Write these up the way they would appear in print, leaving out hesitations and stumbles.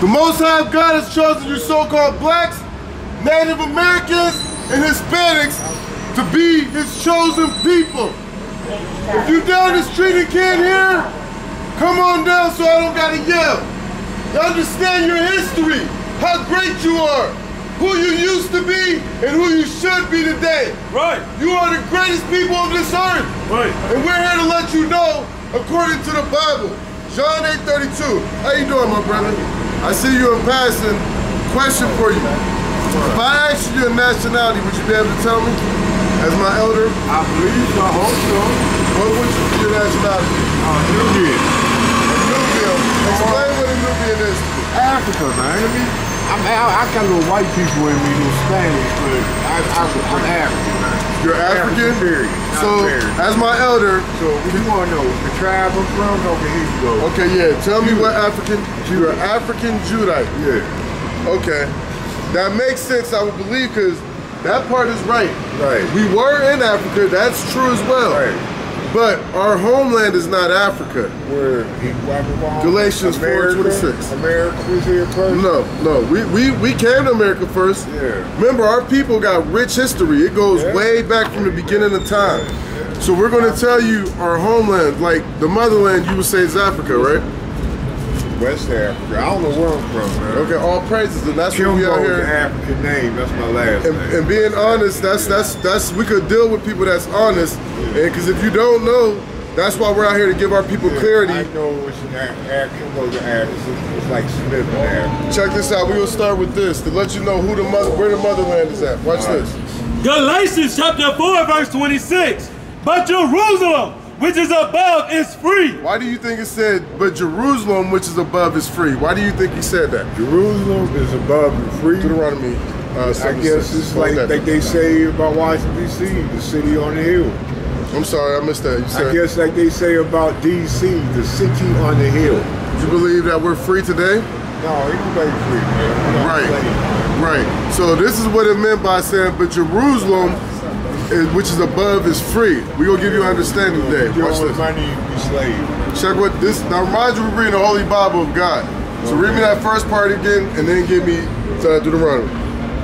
The Most High God has chosen you so-called blacks, Native Americans, and Hispanics to be his chosen people. If you down the street and can't hear, come on down so I don't gotta yell. You understand your history, how great you are, who you used to be, and who you should be today. Right. You are the greatest people of this earth. Right. And we're here to let you know, according to the Bible, John 8:32. How you doing, my brother? I see you in passing. Question for you. If I asked you your nationality, would you be able to tell me? As my elder? I believe so, I hope so. What would you be your nationality? Nubian. A Nubian. Explain what a Nubian is. Africa, man. I got little white people in me, little Spanish, but I'm African, man. You're African? Period. So, as my elder, so what you want to know? The tribe I'm from? Okay, here you go. Okay, yeah. Tell me what African. You're African Judite. Yeah. Okay. That makes sense, I would believe, because that part is right. Right. We were in Africa, that's true as well. Right. But our homeland is not Africa. Where Galatians 4:26. America was here first? No. We came to America first. Yeah. Remember, our people got rich history. It goes way back from the beginning of time. So we're going to tell you our homeland, like the motherland, you would say is Africa, right? West Africa. I don't know where I'm from, man. Okay, all praises, and that's what we out here. Is an African name. That's my last name. And being honest, that's we could deal with people that's honest, and because if you don't know, that's why we're out here to give our people clarity. I know it's an African, goes to Africa. It's like Smith in Africa. Check this out. We will start with this to let you know who where the motherland is at. Watch this. Galatians chapter 4, verse 26. But Jerusalem, which is above, is free. Why do you think it said, but Jerusalem, which is above, is free? Why do you think he said that? Jerusalem is above and free. Deuteronomy. I guess it's like they say about Washington, D.C., the city on the hill. I'm sorry, I missed that. You said, I guess like they say about D.C., the city on the hill. You believe that we're free today? No, ain't nobody free, man. Right. So this is what it meant by saying, but Jerusalem, which is above, is free. We're going to give you understanding today. Watch this. Money, you be slave. Check what this, now remind you we're reading the Holy Bible of God. So read me that first part again, and then give me Deuteronomy.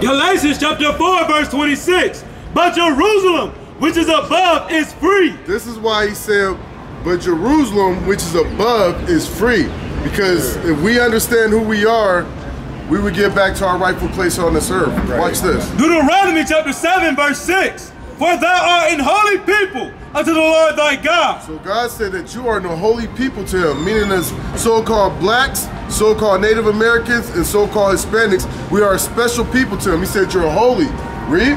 Galatians chapter 4, verse 26. But Jerusalem, which is above, is free. This is why he said, but Jerusalem, which is above, is free. Because if we understand who we are, we would get back to our rightful place on this earth. Right. Watch this. Deuteronomy chapter 7, verse 6. For thou art an holy people unto the Lord thy God. So God said that you are the holy people to him, meaning as so-called blacks, so-called Native Americans, and so-called Hispanics, we are a special people to him. He said you're holy. Read.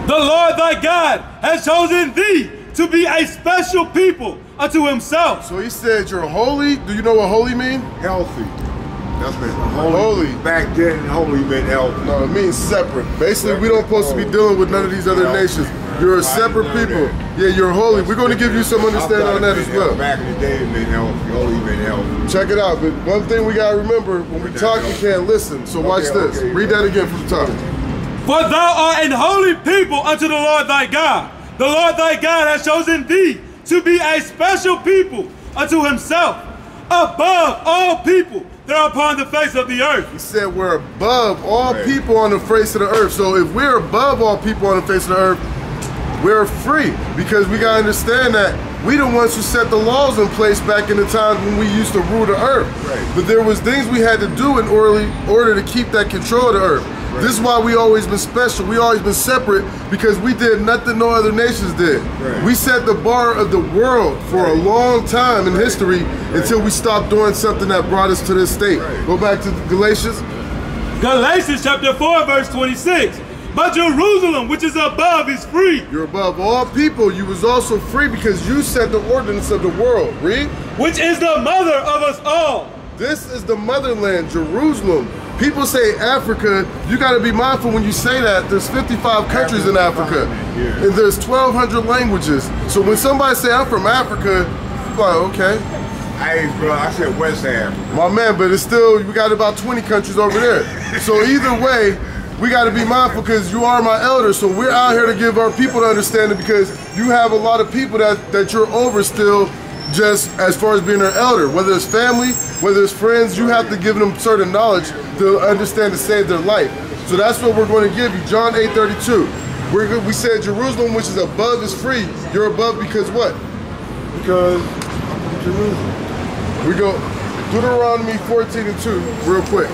The Lord thy God has chosen thee to be a special people unto himself. So he said you're holy. Do you know what holy mean? Healthy. That's been holy. Back then, holy meant healthy. No, it means separate. Basically, we don't supposed to be dealing with none of these other nations. You're a separate people. Yeah, you're holy. We're going to give you some understanding on that as well. Back in the day, it meant healthy. Holy meant healthy. Check it out. But one thing we got to remember, when we talk, you can't listen. So watch this. Read that again from the top. For thou art an holy people unto the Lord thy God. The Lord thy God has chosen thee to be a special people unto himself, above all people that are upon the face of the earth. He said we're above all people on the face of the earth. So if we're above all people on the face of the earth, we're free, because we gotta understand that we the ones who set the laws in place back in the times when we used to rule the earth. Right. But there was things we had to do in order to keep that control of the earth. Right. This is why we always been special. We always been separate, because we did nothing no other nations did. Right. We set the bar of the world for a long time in history until we stopped doing something that brought us to this state. Right. Go back to Galatians. Galatians chapter 4, verse 26. But Jerusalem, which is above, is free. You're above all people. You was also free because you set the ordinance of the world. Read. Which is the mother of us all. This is the motherland, Jerusalem. People say Africa. You got to be mindful when you say that. There's 55 countries in Africa, and there's 1,200 languages. So when somebody say I'm from Africa, I'm like, okay. Hey, bro, I said West Africa. My man, but it's still, we got about 20 countries over there. So either way, we got to be mindful, because you are my elder. So we're out here to give our people to understand it, because you have a lot of people that you're over still, just as far as being their elder, whether it's family, Whether it's friends, you have to give them certain knowledge to understand to save their life. So that's what we're going to give you. John 8:32. We said Jerusalem, which is above, is free. You're above because what? Because Jerusalem. We go Deuteronomy 14:2 real quick.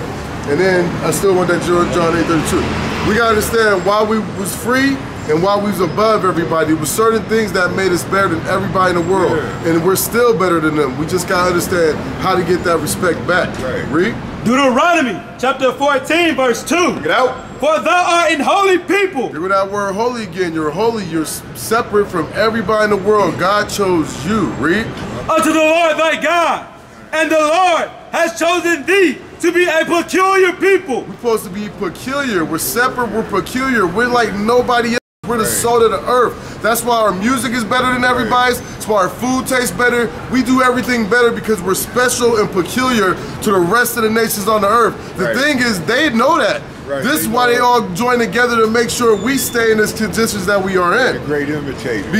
And then I still want that John 8:32. We got to understand why we was free and why we was above everybody. It was certain things that made us better than everybody in the world. Yeah. And we're still better than them. We just got to understand how to get that respect back. Right. Read. Deuteronomy chapter 14 verse 2. Get out. For thou art an holy people. Hear that word holy again. You're holy. You're separate from everybody in the world. God chose you. Read. Unto the Lord thy God. And the Lord has chosen thee to be a peculiar people. We're supposed to be peculiar. We're separate. We're peculiar. We're like nobody else. We're the salt of the earth. That's why our music is better than everybody's. That's why our food tastes better. We do everything better because we're special and peculiar to the rest of the nations on the earth. The thing is, they know that. This is why they all join together to make sure we stay in this conditions that we are in. Great imitator.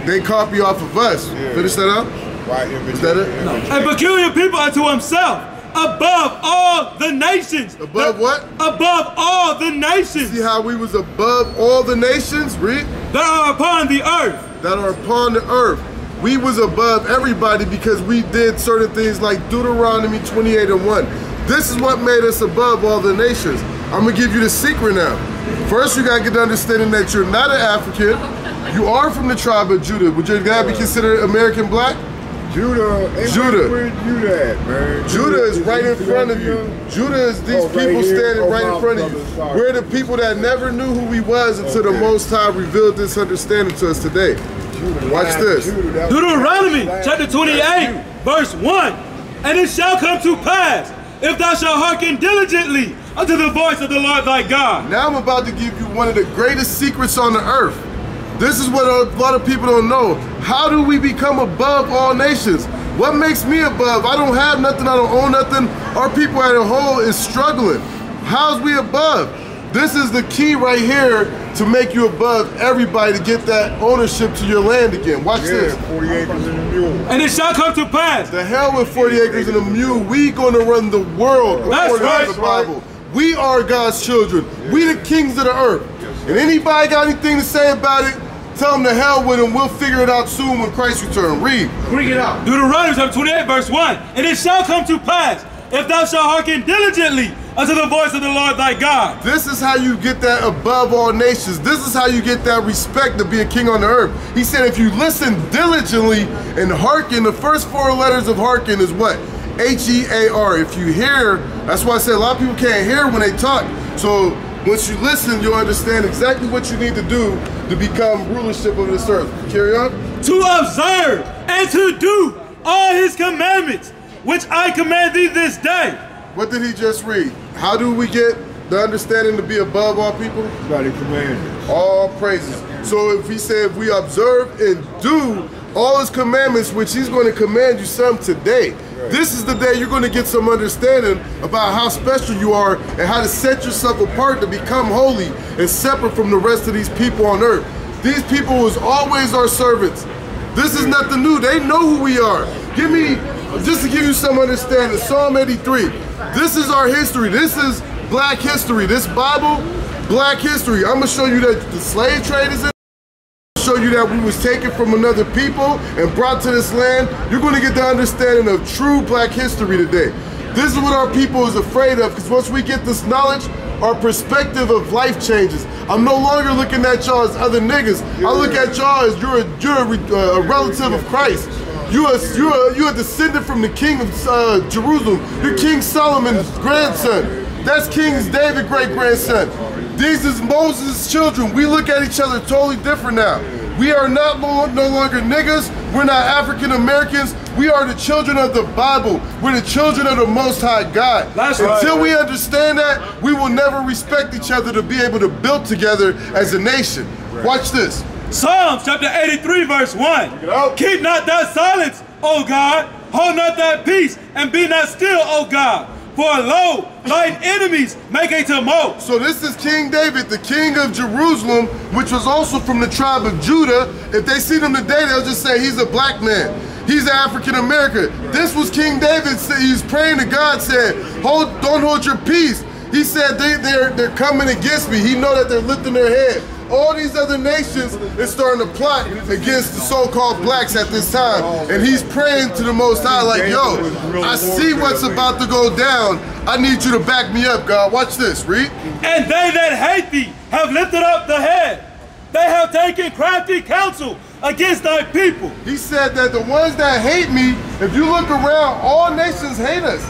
They copy off of us. Finish that up? Is that it? A peculiar people unto himself, above all the nations. Above what? Above all the nations. See how we was above all the nations? Read. That are upon the earth. That are upon the earth. We was above everybody because we did certain things like Deuteronomy 28:1. This is what made us above all the nations. I'm gonna give you the secret now. First, you gotta get the understanding that you're not an African. You are from the tribe of Judah. Would your dad be considered American black? Judah. Where's Judah at, man? Judah is right in front of you. Judah is these people standing right in front of you. We're the people that never knew who we was until the Most High revealed this understanding to us today. Watch this. Deuteronomy chapter 28, verse 1. And it shall come to pass, if thou shalt hearken diligently unto the voice of the Lord thy God. Now I'm about to give you one of the greatest secrets on the earth. This is what a lot of people don't know. How do we become above all nations? What makes me above? I don't have nothing, I don't own nothing. Our people as a whole is struggling. How's we above? This is the key right here to make you above everybody to get that ownership to your land again. Watch this. 40 acres and a mule. And it shall come to pass. The hell with 40 acres and a mule. We gonna run the world according to the Bible. We are God's children. We the kings of the earth. And anybody got anything to say about it, tell them to hell with them. We'll figure it out soon when Christ returns. Read. Bring it out. Deuteronomy chapter 28, verse 1. And it shall come to pass, if thou shalt hearken diligently unto the voice of the Lord thy God. This is how you get that above all nations. This is how you get that respect to be a king on the earth. He said if you listen diligently and hearken, the first 4 letters of hearken is what? H-E-A-R. If you hear, that's why I said a lot of people can't hear when they talk. So once you listen, you'll understand exactly what you need to do to become rulership of this earth. Carry on. To observe and to do all his commandments, which I command thee this day. What did he just read? How do we get the understanding to be above all people? By the commandments. All praises. So if he said if we observe and do all his commandments, which he's going to command you some today. This is the day you're going to get some understanding about how special you are and how to set yourself apart to become holy and separate from the rest of these people on earth. These people was always our servants. This is nothing new. They know who we are. Just to give you some understanding, Psalm 83. This is our history. This is black history. This Bible, black history. I'm going to show you that the slave trade is in. Show you that we was taken from another people and brought to this land. You're going to get the understanding of true black history today. This is what our people is afraid of, because once we get this knowledge, our perspective of life changes. I'm no longer looking at y'all as other niggas. I look at y'all as you're a relative of Christ. You're a descendant from the king of Jerusalem. You're King Solomon's grandson. That's King David's great-grandson. These is Moses' children. We look at each other totally different now. We are no longer niggas. We're not African Americans. We are the children of the Bible. We're the children of the Most High God. Until we understand that, we will never respect each other to be able to build together as a nation. Watch this. Psalms chapter 83, verse 1. Keep not thy silence, O God. Hold not thy peace, and be not still, O God. For lo, thine enemies make a tumult. So this is King David, the king of Jerusalem, which was also from the tribe of Judah. If they see him today, they'll just say he's a black man. He's African American. This was King David. He's praying to God, saying, don't hold your peace. He said they're coming against me. He know that they're lifting their head. All these other nations is starting to plot against the so-called blacks at this time. And he's praying to the Most High like, yo, I see what's about to go down. I need you to back me up, God. Watch this, read. And they that hate thee have lifted up the head. They have taken crafty counsel against thy people. He said that the ones that hate me, if you look around, all nations hate us.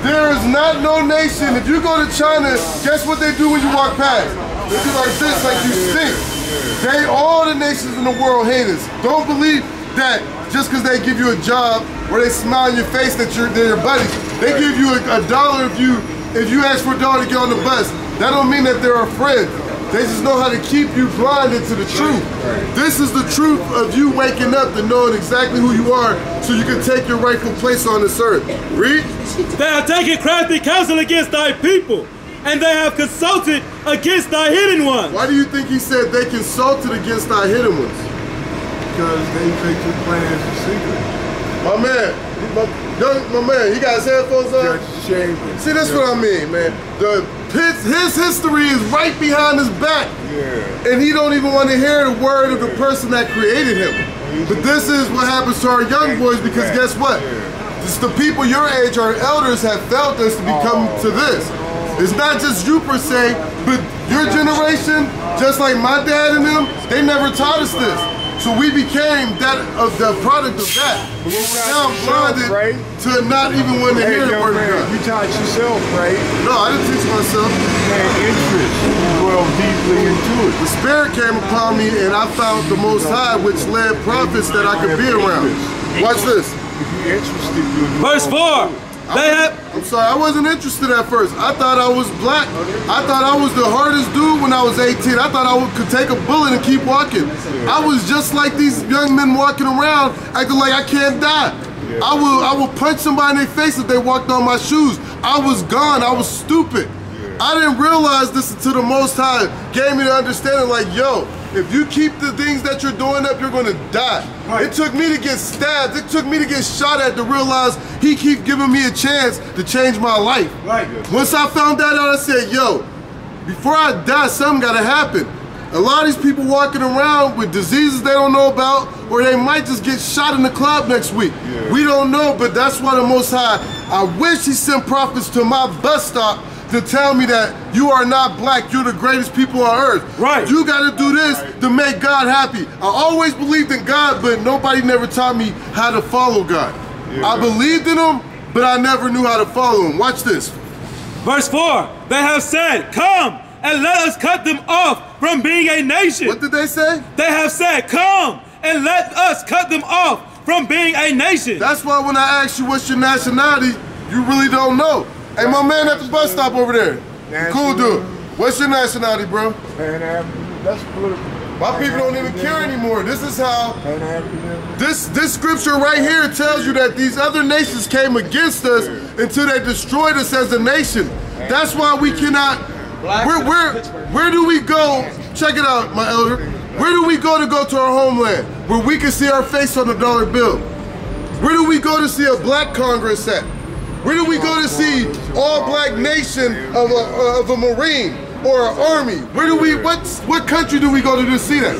There is not no nation. If you go to China, guess what they do when you walk past? They do like this, like you stink. All the nations in the world hate us. Don't believe that just because they give you a job or they smile in your face that they're your buddies. They give you a dollar if you ask for a dollar to get on the bus. That don't mean that they're a friend. They just know how to keep you blinded to the truth. This is the truth of you waking up to knowing exactly who you are so you can take your rightful place on this earth. Read. They have taken crafty counsel against thy people, and they have consulted against thy hidden ones. Why do you think he said they consulted against thy hidden ones? Because they make your plans in secret. My man, he got his headphones on? See, that's what I mean, man. His history is right behind his back. Yeah. And he don't even want to hear the word of the person that created him. But this is what happens to our young boys, because guess what? It's the people your age, our elders, have felt us to become to this. It's not just you per se, but your generation, just like my dad and them, they never taught us this. So we became the product of that. But we're now blinded to not even want to hear the word of God. You taught yourself, right? No, I didn't teach myself. You had interest. You dwelled deeply into it. The Spirit came upon me and I found the Most High, which led prophets that I could be around. Watch this. If you're interested, Verse 4. I'm sorry, I wasn't interested at first. I thought I was black. I thought I was the hardest dude when I was 18. I thought I could take a bullet and keep walking. I was just like these young men walking around, acting like I can't die. I would punch somebody in their face if they walked on my shoes. I was gone. I was stupid. I didn't realize this until the Most High gave me the understanding, like, yo, if you keep the things that you're doing up, you're gonna die. It took me to get stabbed. It took me to get shot at to realize he keep giving me a chance to change my life. Once I found that out, I said, yo, before I die, something gotta happen. A lot of these people walking around with diseases they don't know about, or they might just get shot in the club next week. We don't know, but that's why the Most High, I wish he sent prophets to my bus stop to tell me that you are not black, you're the greatest people on earth. You gotta do this to make God happy. I always believed in God, but nobody never taught me how to follow God. I believed in him, but I never knew how to follow him. Watch this. Verse 4, they have said, come and let us cut them off from being a nation. What did they say? They have said, come and let us cut them off from being a nation. That's why when I ask you what's your nationality, you really don't know. Hey, my man at the bus stop over there. Cool dude. What's your nationality, bro? That's political. My people don't even care anymore. This is how, this scripture right here tells you that these other nations came against us until they destroyed us as a nation. That's why we cannot, where do we go? Check it out, my elder. Where do we go to our homeland? Where we can see our face on the dollar bill? Where do we go to see a black Congress at? Where do we go to see all black nation of a Marine or an Army? Where do we, what country do we go to see that?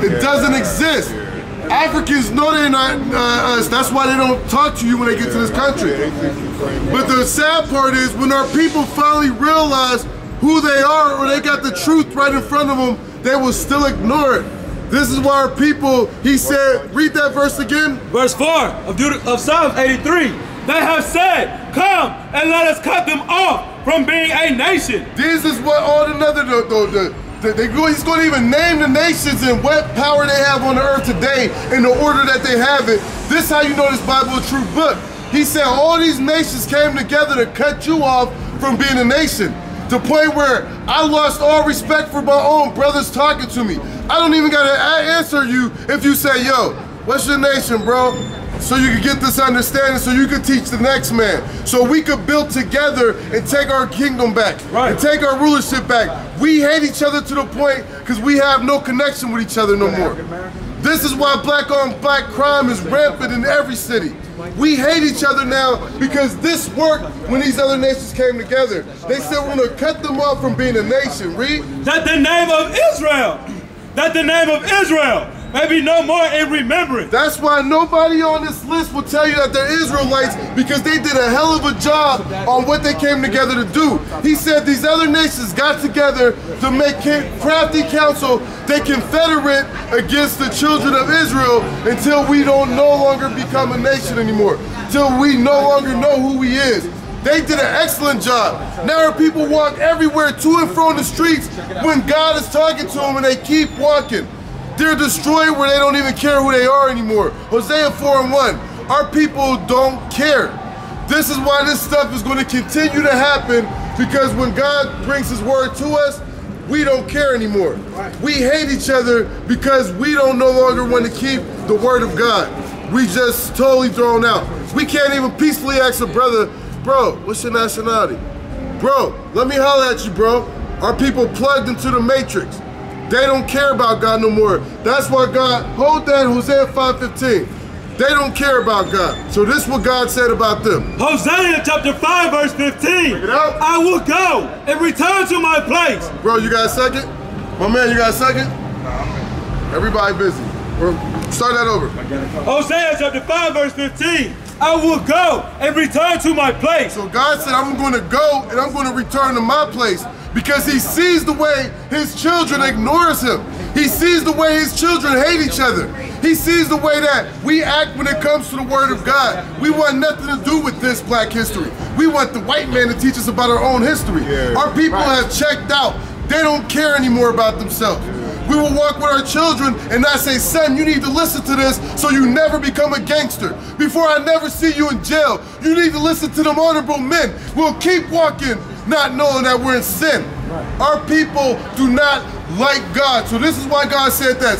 It doesn't exist. Africans know they're not us. That's why they don't talk to you when they get to this country. But the sad part is when our people finally realize who they are, or they got the truth right in front of them, they will still ignore it. This is why our people, he said, read that verse again. Verse 4 of Psalms 83. They have said, come and let us cut them off from being a nation. This is what all he's going to even name the nations and what power they have on the earth today in the order that they have it. This is how you know this Bible is a true book. He said all these nations came together to cut you off from being a nation. To the point where I lost all respect for my own brothers talking to me. I don't even got to answer you if you say, yo, what's your nation, bro? So you can get this understanding, so you can teach the next man. So we could build together and take our kingdom back, and take our rulership back. We hate each other to the point because we have no connection with each other no more. This is why black on black crime is rampant in every city. We hate each other now because this worked when these other nations came together. They said we're going to cut them off from being a nation. Read. That the name of Israel may be no more in remembrance. That's why nobody on this list will tell you that they're Israelites, because they did a hell of a job on what they came together to do. He said these other nations got together to make crafty counsel. They confederate against the children of Israel until we don't no longer become a nation anymore, till we no longer know who he is. They did an excellent job. Now our people walk everywhere to and from the streets when God is talking to them, and they keep walking. They're destroyed where they don't even care who they are anymore. Hosea 4:1. Our people don't care. This is why this stuff is going to continue to happen, because when God brings his word to us, we don't care anymore. We hate each other because we don't no longer want to keep the word of God. We just totally thrown out. We can't even peacefully ask a brother, bro, what's your nationality? Bro, let me holler at you, bro. Our people plugged into the matrix. They don't care about God no more. That's why God, hold that, Hosea 5:15. They don't care about God. So this is what God said about them. Hosea chapter 5 verse 15. Bring it out. I will go and return to my place. Bro, you got a second? My man, you got a second? Everybody busy. Start that over. Hosea chapter 5 verse 15. I will go and return to my place. So God said, I'm going to go and I'm going to return to my place, because he sees the way his children ignores him. He sees the way his children hate each other. He sees the way that we act when it comes to the word of God. We want nothing to do with this black history. We want the white man to teach us about our own history. Our people have checked out. They don't care anymore about themselves. We will walk with our children and not say, son, you need to listen to this so you never become a gangster. Before I never see you in jail, you need to listen to them honorable men. We'll keep walking, not knowing that we're in sin. Our people do not like God. So this is why God said that,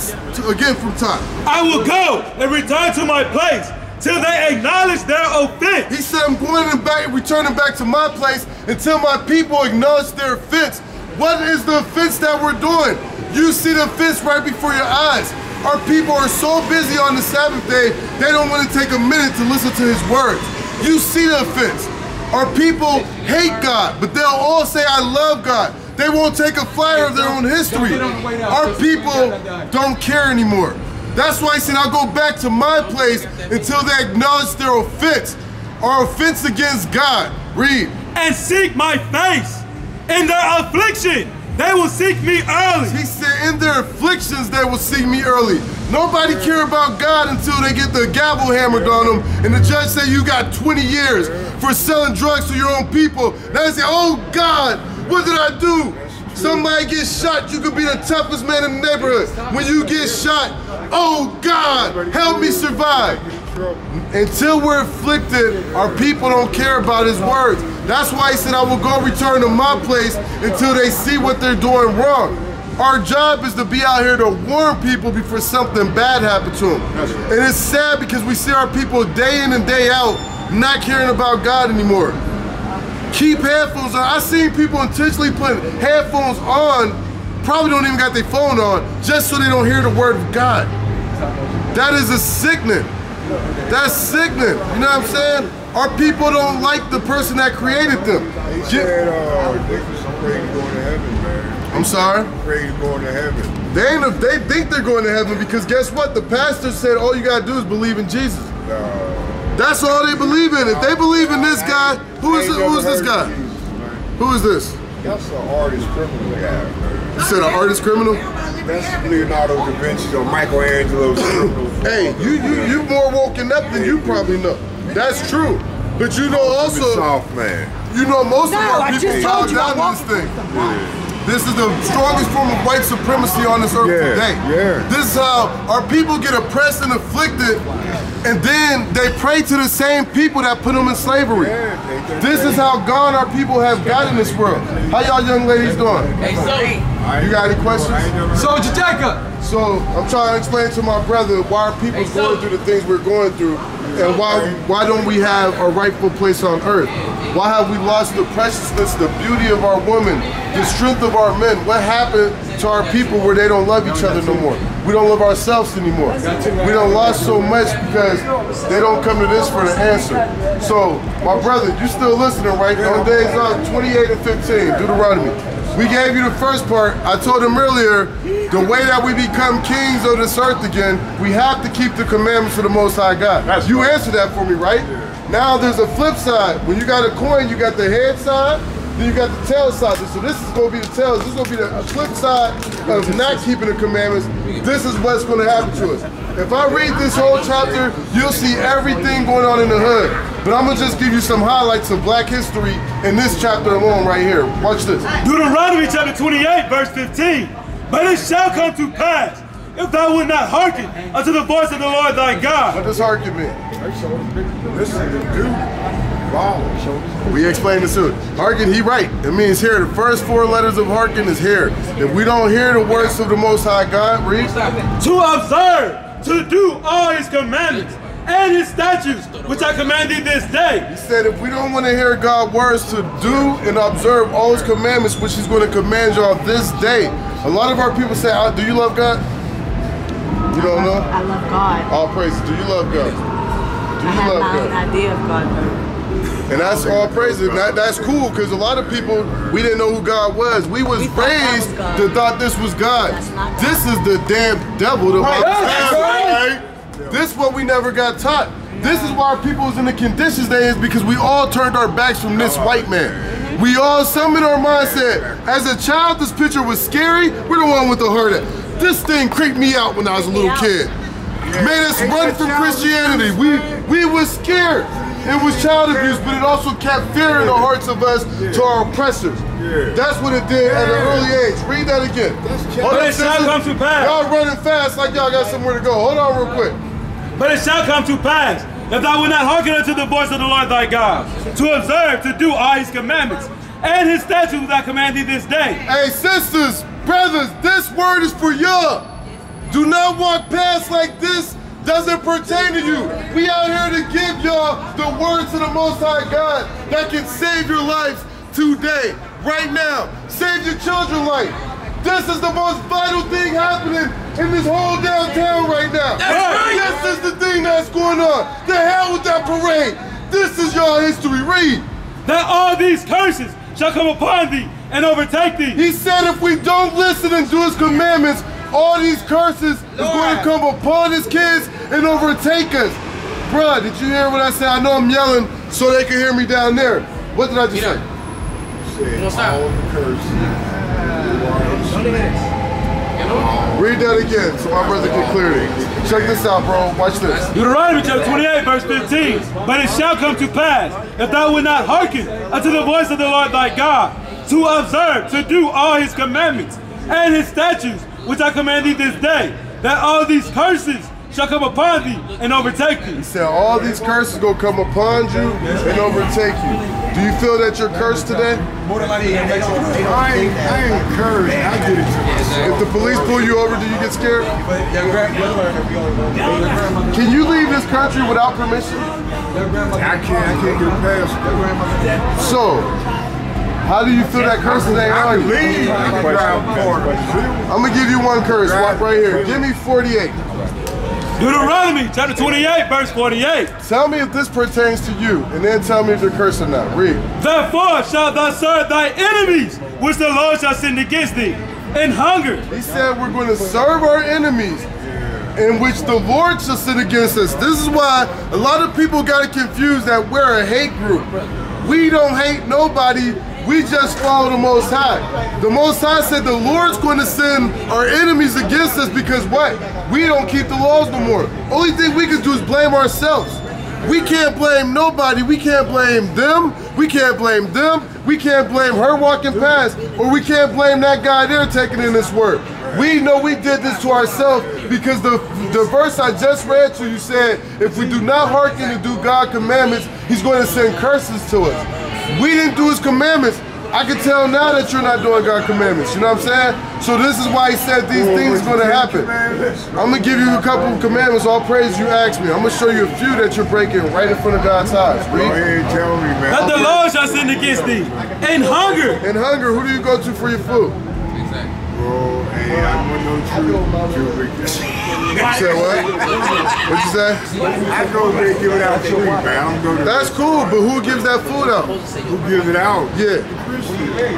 again from time. I will go and return to my place till they acknowledge their offense. He said, I'm going back and returning back to my place until my people acknowledge their offense. What is the offense that we're doing? You see the offense right before your eyes. Our people are so busy on the Sabbath day, they don't want to take a minute to listen to his words. You see the offense. Our people hate God, but they'll all say, I love God. They won't take a flyer of their own history. Our people don't care anymore. That's why he said, I'll go back to my place until they acknowledge their offense. Our offense against God. Read. And seek my face in their affliction. They will seek me early. He said, in their afflictions, they will seek me early. Nobody care about God until they get the gavel hammered on them, and the judge say you got 20 years for selling drugs to your own people. Now they say, oh God, what did I do? Somebody gets shot, you could be the toughest man in the neighborhood. When you get shot, oh God, help me survive. Until we're afflicted, our people don't care about his words. That's why he said, I will go return to my place until they see what they're doing wrong. Our job is to be out here to warn people before something bad happens to them. And it's sad because we see our people day in and day out not caring about God anymore. Keep headphones on. I've seen people intentionally put headphones on, probably don't even got their phone on, just so they don't hear the word of God. That is a sickening. That's sickening. You know what I'm saying? Our people don't like the person that created them. He said they was afraid of going to heaven, man. I'm sorry? Afraid of going to heaven. They think they're going to heaven because guess what? The pastor said all you gotta do is believe in Jesus. No. That's all they believe in. If they believe in this guy, who is this guy? Who is this? That's an artist criminal guy, man. You said an artist criminal? That's Leonardo da Vinci or Michelangelo's criminal. Hey, you more woken up than you probably know. That's true. But you know also, soft man. You know most of our people bow down to this thing. This is the strongest form of white supremacy on this earth today. This is how our people get oppressed and afflicted, and then they pray to the same people that put them in slavery. This is how gone our people have got in this world. How y'all young ladies doing? Hey, so you got any questions? Soldier Jacob. So I'm trying to explain to my brother why are people going through the things we're going through, and why don't we have a rightful place on earth? Why have we lost the preciousness, the beauty of our women, the strength of our men? What happened to our people where they don't love each other no more? we don't love ourselves anymore. We don't lost so much because they don't come to this for the answer. So, my brother, you still listening, right? On days up, 28 and 15, Deuteronomy. We gave you the first part. I told him earlier, the way that we become kings of this earth again, we have to keep the commandments of the Most High God. You answered that for me, right? Now there's a flip side. When you got a coin, you got the head side, then you got the tail side. So this is going to be the tail. This is going to be the flip side of not keeping the commandments. This is what's going to happen to us. If I read this whole chapter, you'll see everything going on in the hood. But I'm going to just give you some highlights of black history in this chapter alone right here. Watch this. Deuteronomy chapter 28, verse 15. But it shall come to pass, if thou wilt not hearken unto the voice of the Lord thy God. What does hearken mean? Listen to do. We explained this to it. Hearken, he right. It means hear. The first 4 letters of hearken is hear. If we don't hear the words of the Most High God, read. To observe, to do all his commandments and his statutes, which I command thee this day. He said if we don't want to hear God's words, to do and observe all his commandments, which he's going to command y'all this day. A lot of our people say, do you love God? You don't know? I love God. All praises. Do you love God? Do you love God? I have my own idea of God. And that's all praises. That's cool, because a lot of people, we didn't know who God was. We was raised to thought this was God. This is the damn devil. This is what we never got taught. This is why people is in the conditions they is, because we all turned our backs from this white man. We all, some in our mind said, as a child, this picture was scary. We're the one with the hurt it. This thing creeped me out when I was a little kid. Made us run from Christianity. We was scared. It was child abuse, but it also kept fear in the hearts of us to our oppressors. That's what it did at an early age. Read that again. But it shall come to pass. Y'all running fast like y'all got somewhere to go. Hold on real quick. But it shall come to pass, if thou wilt not hearken unto the voice of the Lord thy God, to observe, to do all his commandments, and his statutes which I command thee this day. Hey, sisters, brothers, this word is for y'all. Do not walk past like this doesn't pertain to you. We out here to give y'all the words of the Most High God that can save your lives today, right now. Save your children's life. This is the most vital thing happening in this whole downtown right now. This is the thing that's going on. The hell with that parade. This is your history. Read. That all these curses shall come upon thee and overtake thee. He said if we don't listen and do his commandments, all these curses is going to come upon his kids and overtake us. Bruh, did you hear what I said? I know I'm yelling so they can hear me down there. What did I just say? All the curses. Read that again so my brother can clear it. Check this out, bro. Watch this. Deuteronomy chapter 28, verse 15. But it shall come to pass, if thou wilt not hearken unto the voice of the Lord thy God, to observe, to do all his commandments and his statutes, which I command thee this day, that all these curses shall come upon thee and overtake thee. He said all these curses gonna come upon you and overtake you. Do you feel that you're cursed today? I ain't cursed. I did it to myself. If the police pull you over, do you get scared? Can you leave this country without permission? I can't get a passport. So, how do you feel that curses ain't on you? Leave. I'm gonna give you one curse. Walk right here. Give me 48. Deuteronomy chapter 28, verse 48. Tell me if this pertains to you, and then tell me if you're cursed or not. Read. Therefore shalt thou serve thy enemies, which the Lord shall send against thee, in hunger. He said we're going to serve our enemies, in which the Lord shall send against us. This is why a lot of people got it confused that we're a hate group. We don't hate nobody. We just follow the Most High. The Most High said the Lord's going to send our enemies against us because what? We don't keep the laws no more. Only thing we can do is blame ourselves. We can't blame nobody. We can't blame them. We can't blame them. We can't blame her walking past, or we can't blame that guy there taking in this word. We know we did this to ourselves because the verse I just read to you said, if we do not hearken and do God's commandments, he's going to send curses to us. We didn't do his commandments. I can tell now that you're not doing God's commandments. You know what I'm saying? So this is why he said these things are going to happen. I'm going to give you a couple of commandments. All praise you asked me. I'm going to show you a few that you're breaking right in front of God's eyes. Read. Go ahead, tell me, man. That the Lord shall send against thee, in hunger. In hunger, who do you go to for your food? bro. Hey, I want no true. You said what? What'd you say? I go there give it out free, man. I don't go to That's cool, but who gives that food out? Who gives it out? Yeah.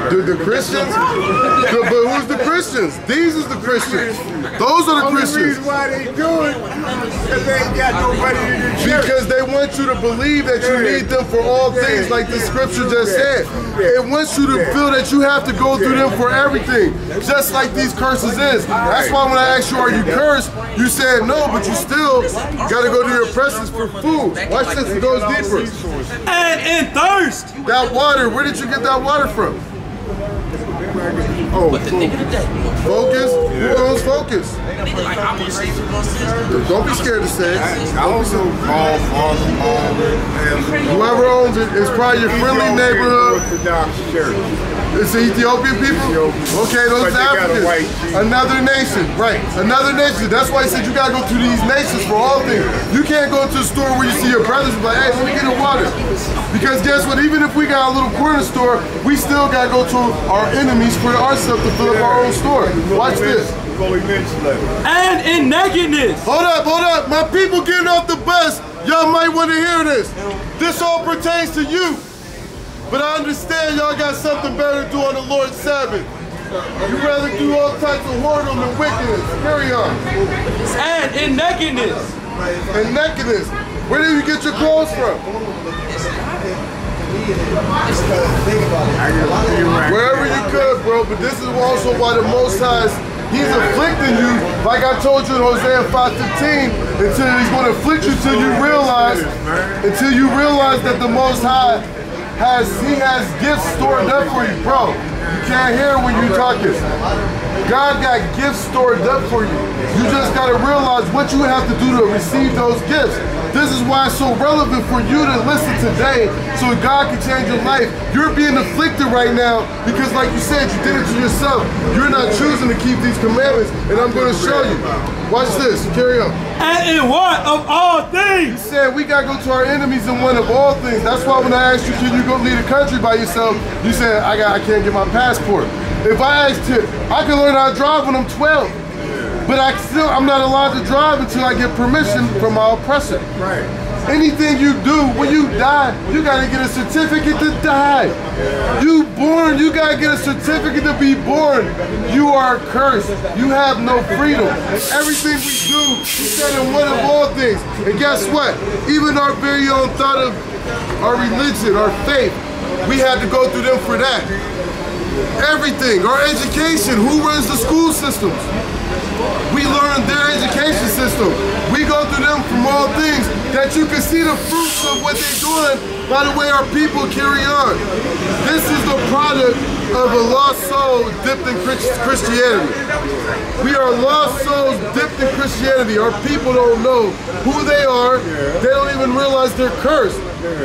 The Christians? But who's the Christians? These is the Christians. Those are the Christians. The reason why they do it because they ain't got nobody in the church. Because they want you to believe that you need them for all things, like the scripture just said. It wants you to feel that you have to go through them for everything, just like these curses is. That's why when I asked you, are you cursed? You said no, but you still got to go to your presence for food. Watch this, it goes deeper. And in thirst. That water, where did you get that water from? Oh, Focus? Who owns Focus? Don't be scared to say it. I also call Whoever owns it is probably your friendly neighborhood. It's the Ethiopian people? Okay, those Africans. Another nation, right. Another nation. That's why he said you gotta go to these nations for all things. You can't go to a store where you see your brothers and be like, hey, let me get a water. Because guess what? Even if we got a little corner store, we still gotta go to our enemies for our stuff to fill up our own store. Watch this. And in nakedness. Hold up. My people getting off the bus. Y'all might want to hear this. This all pertains to you. But I understand y'all got something better to do on the Lord's Sabbath. You rather do all types of whoredom and wickedness. Carry on. And in nakedness. And nakedness. Where did you get your clothes from? Wherever you could, bro. But this is also why the Most High, He's afflicting you, like I told you in Hosea 5:15, until He's going to afflict you till you realize that the Most High has gifts stored up for you, bro. You can't hear when you're talking. God got gifts stored up for you. You just got to realize what you have to do to receive those gifts. This is why it's so relevant for you to listen today so God can change your life. You're being afflicted right now because, like you said, you did it to yourself. You're not choosing to keep these commandments, and I'm going to show you. Watch this. Carry on. And in what of all things? He said we got to go to our enemies in one of all things. That's why when I asked you, can you go leave the country by yourself, you said, I can't get my passport. If I asked you, I can learn how to drive when I'm 12. But I'm not allowed to drive until I get permission from my oppressor. Right. Anything you do, when you die, you gotta get a certificate to die. You born, you gotta get a certificate to be born. You are cursed. You have no freedom. Everything we do, He said in one of all things. And guess what? Even our very own thought of our religion, our faith, we had to go through them for that. Everything, our education, who runs the school systems? We learn their education system. We go through them from all things that you can see the fruits of what they're doing by the way our people carry on. This is the product of a lost soul dipped in Christianity. We are lost souls dipped in Christianity. Our people don't know who they are. They don't even realize they're cursed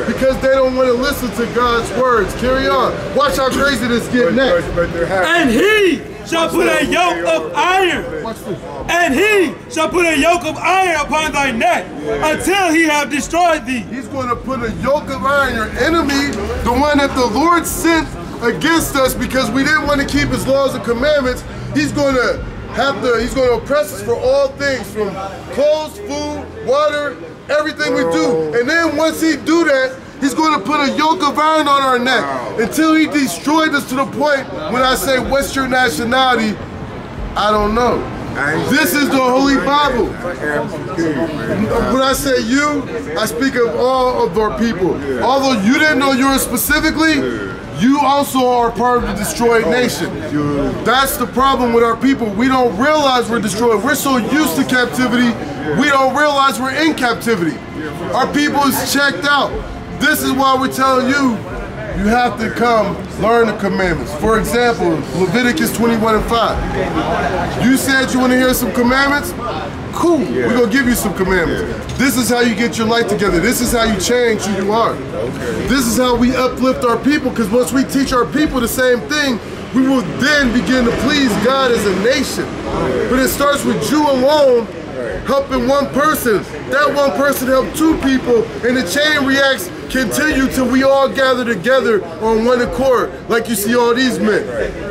because they don't want to listen to God's words. Carry on. Watch how crazy this gets next. And He shall put a yoke of iron. And He shall put a yoke of iron upon thy neck until He have destroyed thee. He's going to put a yoke of iron, your enemy, the one that the Lord sent against us because we didn't want to keep His laws and commandments. He's going to oppress us for all things, from clothes, food, water, everything we do. And then once He do that, He's going to put a yoke of iron on our neck until He destroyed us to the point when I say, what's your nationality? I don't know. This is the Holy Bible. When I say you, I speak of all of our people. Although you didn't know yours specifically, you also are part of the destroyed nation. That's the problem with our people. We don't realize we're destroyed. We're so used to captivity, we don't realize we're in captivity. Our people is checked out. This is why we're telling you, you have to come learn the commandments. For example, Leviticus 21:5. You said you want to hear some commandments? Cool, we're going to give you some commandments. This is how you get your life together. This is how you change who you are. This is how we uplift our people, because once we teach our people the same thing, we will then begin to please God as a nation. But it starts with you alone helping one person. That one person helped two people, and the chain reacts continue till we all gather together on one accord, like you see all these men.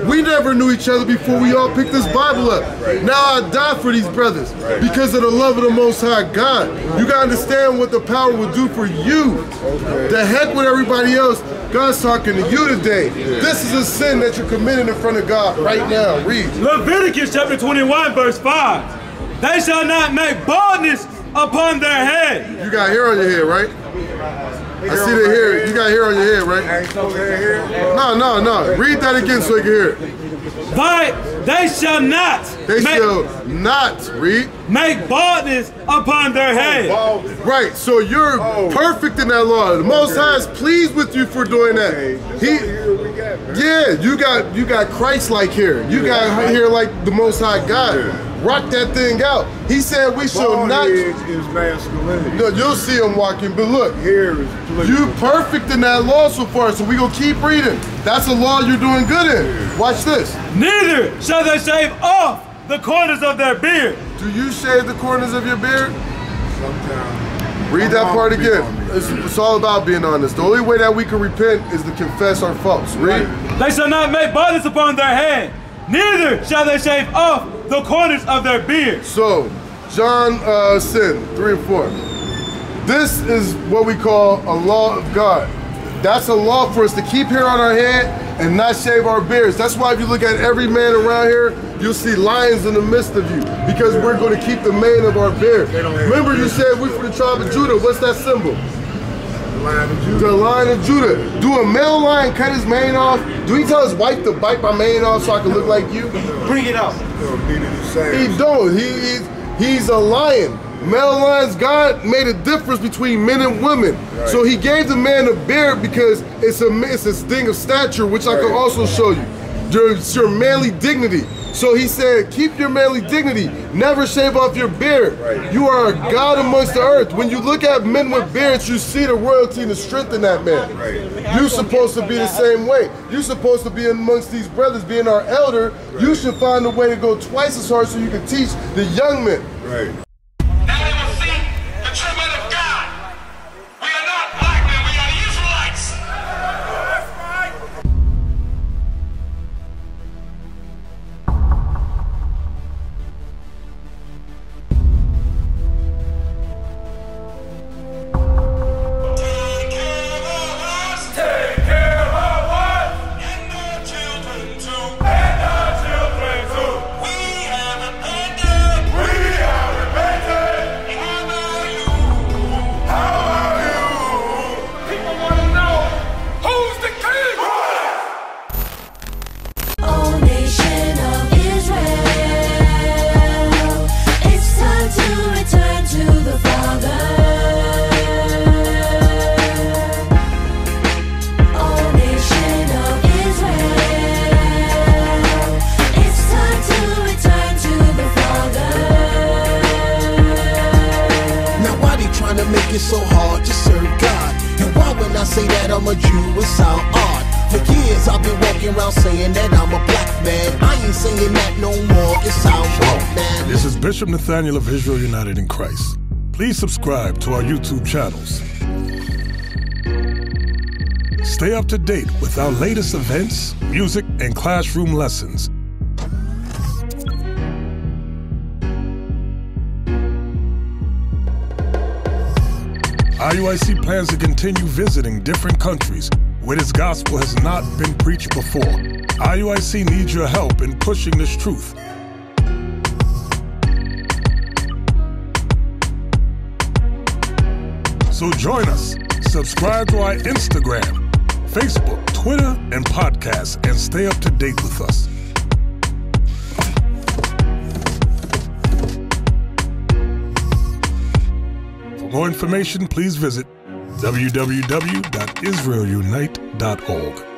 We never knew each other before we all picked this Bible up. Now I die for these brothers because of the love of the Most High God. You gotta understand what the power will do for you. The heck with everybody else. God's talking to you today. This is a sin that you're committing in front of God right now. Read. Leviticus chapter 21, verse 5. They shall not make baldness upon their head. You got hair on your head, right? I see the hair. You got hair on your head, right? No. Read that again so you can hear it. They shall not. They shall not, read. Make baldness upon their head. Right, so you're perfect in that law. The Most High is pleased with you for doing that. You got Christ-like hair. You got hair like the Most High God. Rock that thing out. He said we shall not. Is masculinity. No, you'll see him walking, but look, you perfect in that law so far, so we gonna keep reading. That's a law you're doing good in. Watch this. Neither shall they shave off the corners of their beard. Do you shave the corners of your beard? Sometimes. Read that part again. It's all about being honest. The only way that we can repent is to confess our faults. Read. They shall not make baldness upon their head. Neither shall they shave off the corners of their beard. So, John 3 and 4. This is what we call a law of God. That's a law for us to keep hair on our head and not shave our beards. That's why if you look at every man around here, you'll see lions in the midst of you, because we're going to keep the mane of our beard. Remember you said we're from the tribe of Judah. What's that symbol? The Lion of Judah. Do a male lion cut his mane off? Do he tell his wife to bite my mane off so I can look like you? Bring it out. He don't. He's a lion. Male lions, God made a difference between men and women. So he gave the man a beard because it's a thing of stature, which I can also show you. It's your manly dignity. So he said, keep your manly dignity. Never shave off your beard. You are a God amongst the earth. When you look at men with beards, you see the royalty and the strength in that man. You're supposed to be the same way. You're supposed to be amongst these brothers, being our elder. You should find a way to go twice as hard so you can teach the young men. Now they will see the true men of God. We are not black men, we are the Israelites. Take care of us. And the children too. We have repented. How are you? People want to know, who's the king? Oh, nation of Israel, it's time to return to the Father. Oh, nation of Israel, it's time to return to the Father. Now why they trying to make it so hard to serve God? And why when I say that I'm a Jew it sound odd? For years I've been walking around saying that I'm a black man. I ain't saying that no more, it sounds wrong, man. This is Bishop Nathaniel of Israel United in Christ. Please subscribe to our YouTube channels. Stay up to date with our latest events, music, and classroom lessons. IUIC plans to continue visiting different countries where this gospel has not been preached before. IUIC needs your help in pushing this truth. So join us. Subscribe to our Instagram, Facebook, Twitter, and podcasts, and stay up to date with us. For more information, please visit www.israelunite.org.